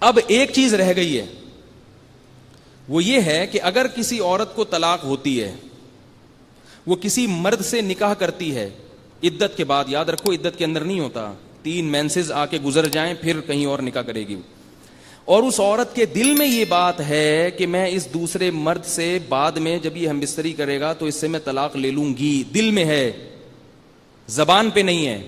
اب ایک چیز رہ گئی ہے، وہ یہ ہے کہ اگر کسی عورت کو طلاق ہوتی ہے، وہ کسی مرد سے نکاح کرتی ہے عدت کے بعد، یاد رکھو عدت کے اندر نہیں ہوتا، 3 مینسز آ کے گزر جائیں پھر کہیں اور نکاح کرے گی، اور اس عورت کے دل میں یہ بات ہے کہ میں اس دوسرے مرد سے بعد میں جب یہ ہم بستری کرے گا تو اس سے میں طلاق لے لوں گی، دل میں ہے، زبان پہ نہیں ہے،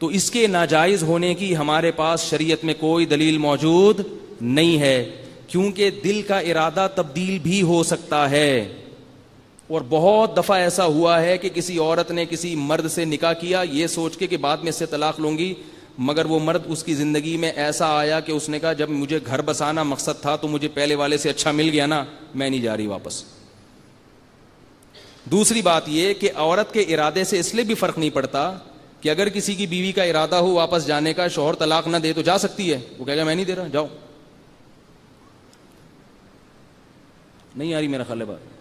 تو اس کے ناجائز ہونے کی ہمارے پاس شریعت میں کوئی دلیل موجود نہیں ہے، کیونکہ دل کا ارادہ تبدیل بھی ہو سکتا ہے۔ اور بہت دفعہ ایسا ہوا ہے کہ کسی عورت نے کسی مرد سے نکاح کیا یہ سوچ کے کہ بعد میں اس سے طلاق لوں گی، مگر وہ مرد اس کی زندگی میں ایسا آیا کہ اس نے کہا جب مجھے گھر بسانا مقصد تھا تو مجھے پہلے والے سے اچھا مل گیا نا، میں نہیں جا رہی واپس۔ دوسری بات یہ کہ عورت کے ارادے سے اس لیے بھی فرق نہیں پڑتا کہ اگر کسی کی بیوی کا ارادہ ہو واپس جانے کا، شوہر طلاق نہ دے تو جا سکتی ہے، وہ کہے گا میں نہیں دے رہا، جاؤ۔ نہیں آ رہی میرا خیال ہے بات؟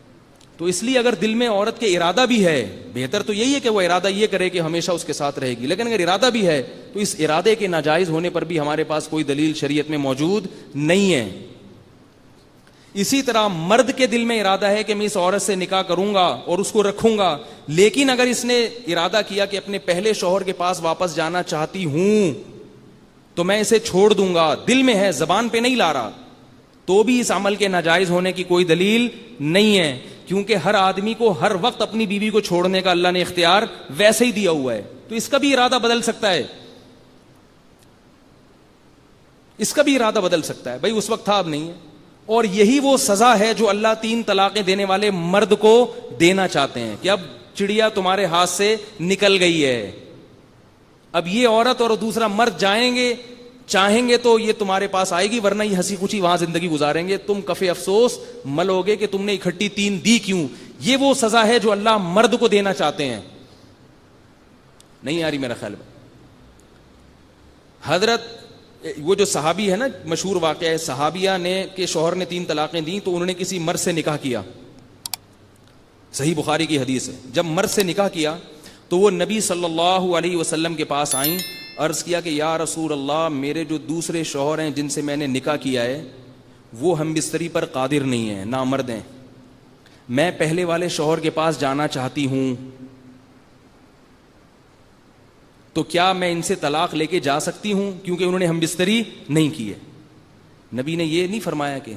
تو اس لیے اگر دل میں عورت کے ارادہ بھی ہے، بہتر تو یہی ہے کہ وہ ارادہ یہ کرے کہ ہمیشہ اس کے ساتھ رہے گی، لیکن اگر ارادہ بھی ہے تو اس ارادے کے ناجائز ہونے پر بھی ہمارے پاس کوئی دلیل شریعت میں موجود نہیں ہے۔ اسی طرح مرد کے دل میں ارادہ ہے کہ میں اس عورت سے نکاح کروں گا اور اس کو رکھوں گا، لیکن اگر اس نے ارادہ کیا کہ اپنے پہلے شوہر کے پاس واپس جانا چاہتی ہوں تو میں اسے چھوڑ دوں گا، دل میں ہے، زبان پہ نہیں لا رہا، تو بھی اس عمل کے ناجائز ہونے کی کوئی دلیل نہیں ہے، کیونکہ ہر آدمی کو ہر وقت اپنی بیوی کو چھوڑنے کا اللہ نے اختیار ویسے ہی دیا ہوا ہے، تو اس کا بھی ارادہ بدل سکتا ہے، اس کا بھی ارادہ بدل سکتا ہے، بھائی اس وقت تھا اب نہیں ہے۔ اور یہی وہ سزا ہے جو اللہ 3 طلاقیں دینے والے مرد کو دینا چاہتے ہیں کہ اب چڑیا تمہارے ہاتھ سے نکل گئی ہے، اب یہ عورت اور دوسرا مرد جائیں گے، چاہیں گے تو یہ تمہارے پاس آئے گی، ورنہ یہ ہنسی خوشی وہاں زندگی گزاریں گے، تم کفے افسوس ملو گے کہ تم نے اکٹھی 3 دی کیوں۔ یہ وہ سزا ہے جو اللہ مرد کو دینا چاہتے ہیں۔ نہیں آ رہی میرا خیال میں؟ حضرت وہ جو صحابی ہے نا، مشہور واقعہ ہے، صحابیہ نے کہ شوہر نے 3 طلاقیں دیں تو انہوں نے کسی مرد سے نکاح کیا، صحیح بخاری کی حدیث ہے، جب مرد سے نکاح کیا تو وہ نبی صلی اللہ علیہ وسلم کے پاس آئیں، عرض کیا کہ یا رسول اللہ، میرے جو دوسرے شوہر ہیں جن سے میں نے نکاح کیا ہے وہ ہم بستری پر قادر نہیں ہیں، نامرد ہیں، میں پہلے والے شوہر کے پاس جانا چاہتی ہوں، تو کیا میں ان سے طلاق لے کے جا سکتی ہوں کیونکہ انہوں نے ہم بستری نہیں کی ہے؟ نبی نے یہ نہیں فرمایا کہ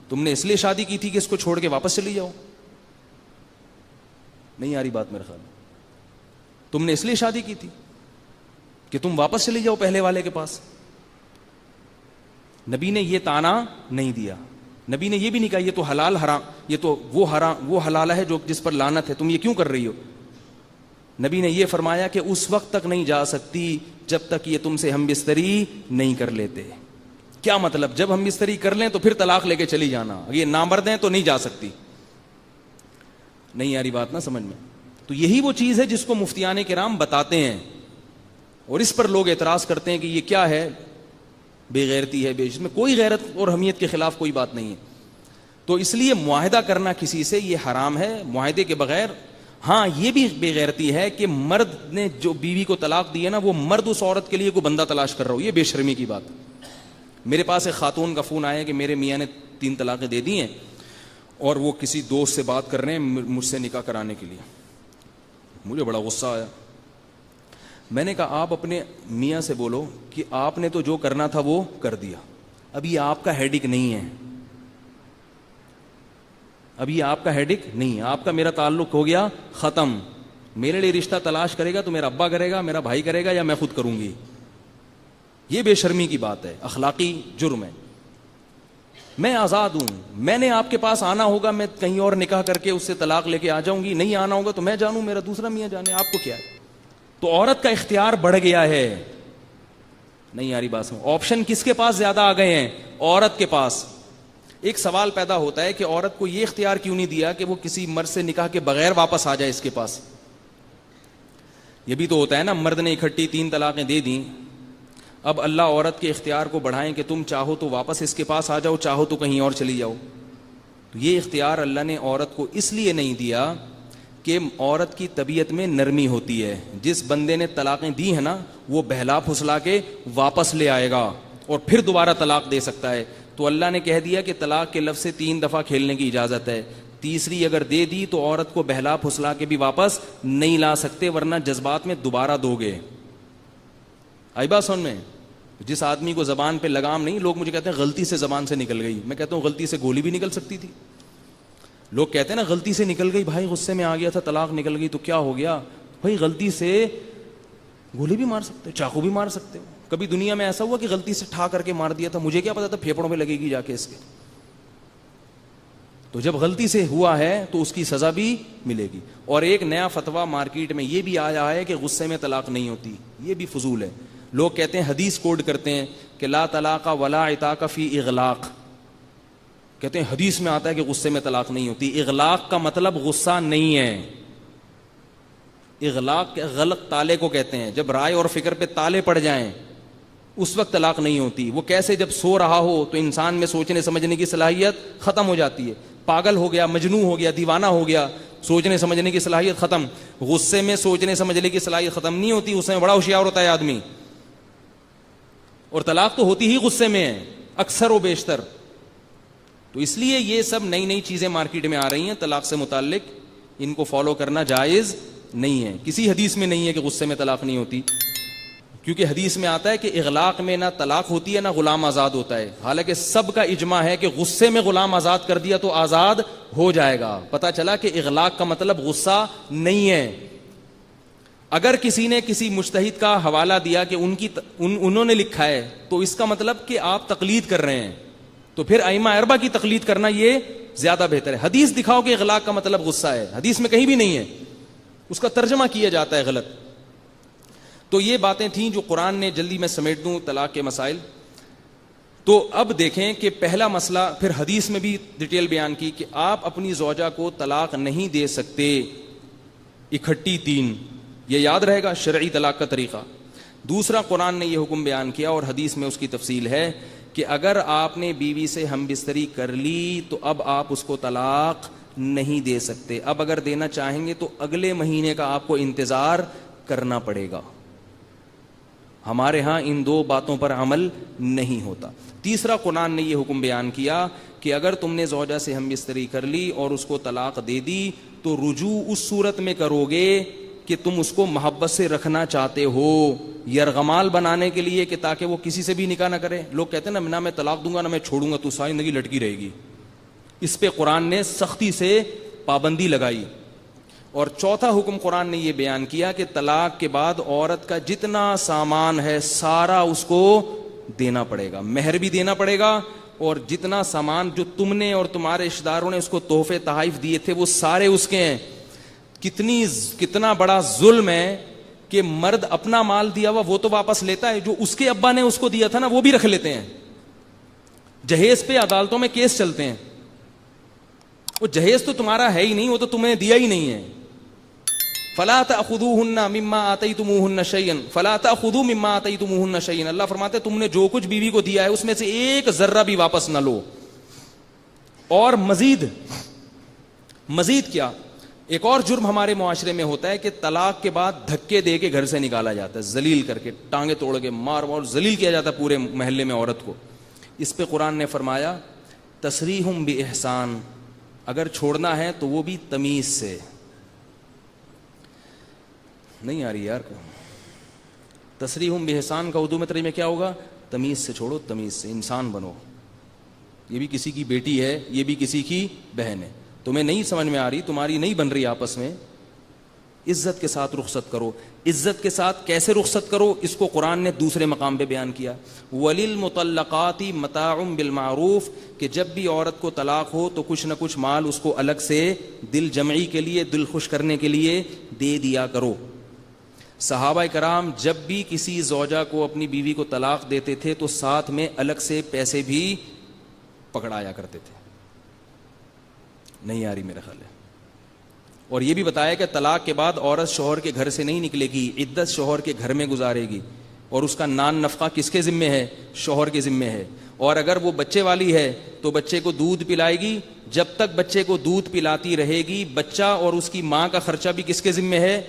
تم نے اس لیے شادی کی تھی کہ اس کو چھوڑ کے واپس چلی جاؤ۔ نہیں آ رہی بات میرے خیال میں؟ تم نے اس لیے شادی کی تھی کہ تم واپس چلی جاؤ پہلے والے کے پاس؟ نبی نے یہ تانا نہیں دیا، نبی نے یہ بھی نہیں کہا یہ تو حلال حرام، یہ تو وہ حلال ہے جو جس پر لعنت ہے، تم یہ کیوں کر رہی ہو؟ نبی نے یہ فرمایا کہ اس وقت تک نہیں جا سکتی جب تک یہ تم سے ہم بستری نہیں کر لیتے۔ کیا مطلب؟ جب ہم بستری کر لیں تو پھر طلاق لے کے چلی جانا، یہ نامرد ہیں تو نہیں جا سکتی۔ نہیں آ رہی بات نا سمجھ میں؟ تو یہی وہ چیز ہے جس کو مفتیان کرام بتاتے ہیں، اور اس پر لوگ اعتراض کرتے ہیں کہ یہ کیا ہے، بے غیرتی ہے، اس میں کوئی غیرت اور حمیت کے خلاف کوئی بات نہیں ہے۔ تو اس لیے معاہدہ کرنا کسی سے یہ حرام ہے، معاہدے کے بغیر۔ ہاں یہ بھی بے غیرتی ہے کہ مرد نے جو بیوی کو طلاق دی ہے نا، وہ مرد اس عورت کے لیے کوئی بندہ تلاش کر رہا ہو، یہ بے شرمی کی بات۔ میرے پاس ایک خاتون کا فون آیا کہ میرے میاں نے 3 طلاقیں دے دی ہیں اور وہ کسی دوست سے بات کر رہے ہیں مجھ سے نکاح کرانے کے لیے۔ مجھے بڑا غصہ آیا، میں نے کہا آپ اپنے میاں سے بولو کہ آپ نے تو جو کرنا تھا وہ کر دیا، اب یہ آپ کا ہیڈک نہیں ہے، اب یہ آپ کا ہیڈک نہیں ہے، آپ کا میرا تعلق ہو گیا ختم، میرے لیے رشتہ تلاش کرے گا تو میرا ابا کرے گا، میرا بھائی کرے گا، یا میں خود کروں گی۔ یہ بے شرمی کی بات ہے، اخلاقی جرم ہے۔ میں آزاد ہوں، میں نے آپ کے پاس آنا ہوگا، میں کہیں اور نکاح کر کے اس سے طلاق لے کے آ جاؤں گی، نہیں آنا ہوگا تو میں جانوں، میرا دوسرا میاں جانے، آپ کو کیا ہے؟ تو عورت کا اختیار بڑھ گیا ہے۔ نہیں آ رہی بات سمجھ؟ آپشن کس کے پاس زیادہ آ گئے ہیں؟ عورت کے پاس۔ ایک سوال پیدا ہوتا ہے کہ عورت کو یہ اختیار کیوں نہیں دیا کہ وہ کسی مرد سے نکاح کے بغیر واپس آ جائے اس کے پاس؟ یہ بھی تو ہوتا ہے نا، مرد نے اکٹھی 3 طلاقیں دے دیں، اب اللہ عورت کے اختیار کو بڑھائیں کہ تم چاہو تو واپس اس کے پاس آ جاؤ، چاہو تو کہیں اور چلی جاؤ۔ تو یہ اختیار اللہ نے عورت کو اس لیے نہیں دیا کہ عورت کی طبیعت میں نرمی ہوتی ہے، جس بندے نے طلاقیں دی ہیں نا وہ بہلا پھسلا کے واپس لے آئے گا، اور پھر دوبارہ طلاق دے سکتا ہے. تو اللہ نے کہہ دیا کہ طلاق کے لفظ سے 3 دفعہ کھیلنے کی اجازت ہے. تیسری اگر دے دی تو عورت کو بہلا پھسلا کے بھی واپس نہیں لا سکتے, ورنہ جذبات میں دوبارہ دو گے. آئی بات سن میں؟ جس آدمی کو زبان پہ لگام نہیں, لوگ مجھے کہتے ہیں غلطی سے زبان سے نکل گئی, میں کہتا ہوں غلطی سے گولی بھی نکل سکتی تھی. لوگ کہتے ہیں نا غلطی سے نکل گئی, بھائی غصے میں آ گیا تھا طلاق نکل گئی تو کیا ہو گیا؟ بھائی غلطی سے گولی بھی مار سکتے ہو, چاقو بھی مار سکتے ہو. کبھی دنیا میں ایسا ہوا کہ غلطی سے ٹھا کر کے مار دیا تھا, مجھے کیا پتا تھا پھیپڑوں میں لگے گی جا کے اس کے. تو جب غلطی سے ہوا ہے تو اس کی سزا بھی ملے گی. اور ایک نیا فتویٰ مارکیٹ میں یہ بھی آیا ہے کہ غصے میں طلاق نہیں ہوتی, یہ بھی فضول ہے. لوگ کہتے ہیں حدیث کوڈ کرتے ہیں کہ لا طلاق ولا عتاق فی اغلاق, کہتے ہیں حدیث میں آتا ہے کہ غصے میں طلاق نہیں ہوتی. اغلاق کا مطلب غصہ نہیں ہے. اغلاق غلط تالے کو کہتے ہیں, جب رائے اور فکر پہ تالے پڑ جائیں اس وقت طلاق نہیں ہوتی. وہ کیسے؟ جب سو رہا ہو تو انسان میں سوچنے سمجھنے کی صلاحیت ختم ہو جاتی ہے. پاگل ہو گیا, مجنون ہو گیا, دیوانہ ہو گیا, سوچنے سمجھنے کی صلاحیت ختم. غصے میں سوچنے سمجھنے کی صلاحیت ختم نہیں ہوتی, اس میں بڑا ہوشیار ہوتا ہے آدمی. اور طلاق تو ہوتی ہی غصے میں ہے اکثر و بیشتر. تو اس لیے یہ سب نئی نئی چیزیں مارکیٹ میں آ رہی ہیں طلاق سے متعلق, ان کو فالو کرنا جائز نہیں ہے. کسی حدیث میں نہیں ہے کہ غصے میں طلاق نہیں ہوتی, کیونکہ حدیث میں آتا ہے کہ اغلاق میں نہ طلاق ہوتی ہے نہ غلام آزاد ہوتا ہے. حالانکہ سب کا اجماع ہے کہ غصے میں غلام آزاد کر دیا تو آزاد ہو جائے گا. پتہ چلا کہ اغلاق کا مطلب غصہ نہیں ہے. اگر کسی نے کسی مجتہد کا حوالہ دیا کہ انہوں نے لکھا ہے تو اس کا مطلب کہ آپ تقلید کر رہے ہیں, تو پھر ائمہ اربعہ کی تقلید کرنا یہ زیادہ بہتر ہے. حدیث دکھاؤ کہ اغلاق کا مطلب غصہ ہے, حدیث میں کہیں بھی نہیں ہے, اس کا ترجمہ کیا جاتا ہے غلط. تو یہ باتیں تھیں جو قرآن نے, جلدی میں سمیٹ دوں طلاق کے مسائل. تو اب دیکھیں کہ پہلا مسئلہ پھر حدیث میں بھی ڈیٹیل بیان کی کہ آپ اپنی زوجہ کو طلاق نہیں دے سکتے اکٹھی 3, یہ یاد رہے گا شرعی طلاق کا طریقہ. دوسرا قرآن نے یہ حکم بیان کیا اور حدیث میں اس کی تفصیل ہے کہ اگر آپ نے بیوی سے ہم بستری کر لی تو اب آپ اس کو طلاق نہیں دے سکتے. اب اگر دینا چاہیں گے تو اگلے مہینے کا آپ کو انتظار کرنا پڑے گا. ہمارے ہاں ان 2 باتوں پر عمل نہیں ہوتا. تیسرا قرآن نے یہ حکم بیان کیا کہ اگر تم نے زوجہ سے ہم بستری کر لی اور اس کو طلاق دے دی تو رجوع اس صورت میں کرو گے کہ تم اس کو محبت سے رکھنا چاہتے ہو, یرغمال بنانے کے لیے کہ تاکہ وہ کسی سے بھی نکاح نہ کرے. لوگ کہتے ہیں نہ میں طلاق دوں گا نہ میں چھوڑوں گا, تو ساری زندگی لٹکی رہے گی. اس پہ قرآن نے سختی سے پابندی لگائی. اور چوتھا حکم قرآن نے یہ بیان کیا کہ طلاق کے بعد عورت کا جتنا سامان ہے سارا اس کو دینا پڑے گا, مہر بھی دینا پڑے گا, اور جتنا سامان جو تم نے اور تمہارے رشتہ داروں نے اس کو تحفے تحائف دیے تھے وہ سارے اس کے ہیں. کتنا بڑا ظلم ہے کہ مرد اپنا مال دیا ہوا وہ تو واپس لیتا ہے, جو اس کے ابا نے اس کو دیا تھا نا وہ بھی رکھ لیتے ہیں. جہیز پہ عدالتوں میں کیس چلتے ہیں, وہ جہیز تو تمہارا ہے ہی نہیں, وہ تو تمہیں دیا ہی نہیں ہے. فلا تأخذوهن مما آتيتموهن شيئا فلا تأخذوا مما آتيتموهن شيئا. اللہ فرماتے تم نے جو کچھ بیوی کو دیا ہے اس میں سے ایک ذرہ بھی واپس نہ لو. اور مزید کیا, ایک اور جرم ہمارے معاشرے میں ہوتا ہے کہ طلاق کے بعد دھکے دے کے گھر سے نکالا جاتا ہے, ذلیل کر کے, ٹانگیں توڑ کے مار ذلیل کیا جاتا ہے پورے محلے میں عورت کو. اس پہ قرآن نے فرمایا تسریحم بإحسان, اگر چھوڑنا ہے تو وہ بھی تمیز سے. نہیں آ رہی یار کو, تسریحم بإحسان کا اردو میں ترجمہ کیا ہوگا؟ تمیز سے چھوڑو, تمیز سے, انسان بنو. یہ بھی کسی کی بیٹی ہے, یہ بھی کسی کی بہن ہے. تمہیں نہیں سمجھ میں آ رہی, تمہاری نہیں بن رہی آپس میں, عزت کے ساتھ رخصت کرو. عزت کے ساتھ کیسے رخصت کرو اس کو قرآن نے دوسرے مقام پہ بیان کیا. وَلِلْمُطَلَّقَاتِ مَتَاعٌ بِالْمَعْرُوفِ, کہ جب بھی عورت کو طلاق ہو تو کچھ نہ کچھ مال اس کو الگ سے دل جمعی کے لیے, دل خوش کرنے کے لیے دے دیا کرو. صحابہ کرام جب بھی کسی زوجہ کو اپنی بیوی کو طلاق دیتے تھے تو ساتھ میں الگ سے پیسے بھی پکڑایا کرتے تھے. نہیں آ رہی میرا خیال ہے. اور یہ بھی بتایا کہ طلاق کے بعد عورت شوہر کے گھر سے نہیں نکلے گی, عدت شوہر کے گھر میں گزارے گی, اور اس کا نان نفقہ کس کے ذمے ہے؟ شوہر کے ذمے ہے. اور اگر وہ بچے والی ہے تو بچے کو دودھ پلائے گی, جب تک بچے کو دودھ پلاتی رہے گی بچہ اور اس کی ماں کا خرچہ بھی کس کے ذمے ہے؟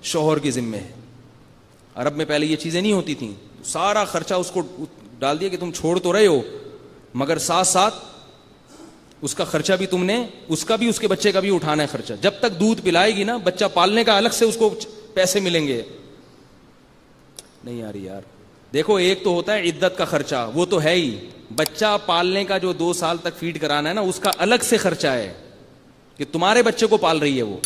شوہر کے ذمے ہے. عرب میں پہلے یہ چیزیں نہیں ہوتی تھیں, سارا خرچہ اس کو ڈال دیا کہ تم چھوڑ تو رہے ہو مگر ساتھ ساتھ اس کا خرچہ بھی تم نے اس کا بھی اس کے بچے کا بھی اٹھانا ہے خرچہ. جب تک دودھ پلائے گی نا بچہ پالنے کا الگ سے اس کو پیسے ملیں گے. نہیں آ رہی یار. دیکھو ایک تو ہوتا ہے عدت کا خرچہ, وہ تو ہے ہی, بچہ پالنے کا جو 2 سال تک فیڈ کرانا ہے نا اس کا الگ سے خرچہ ہے کہ تمہارے بچے کو پال رہی ہے وہ.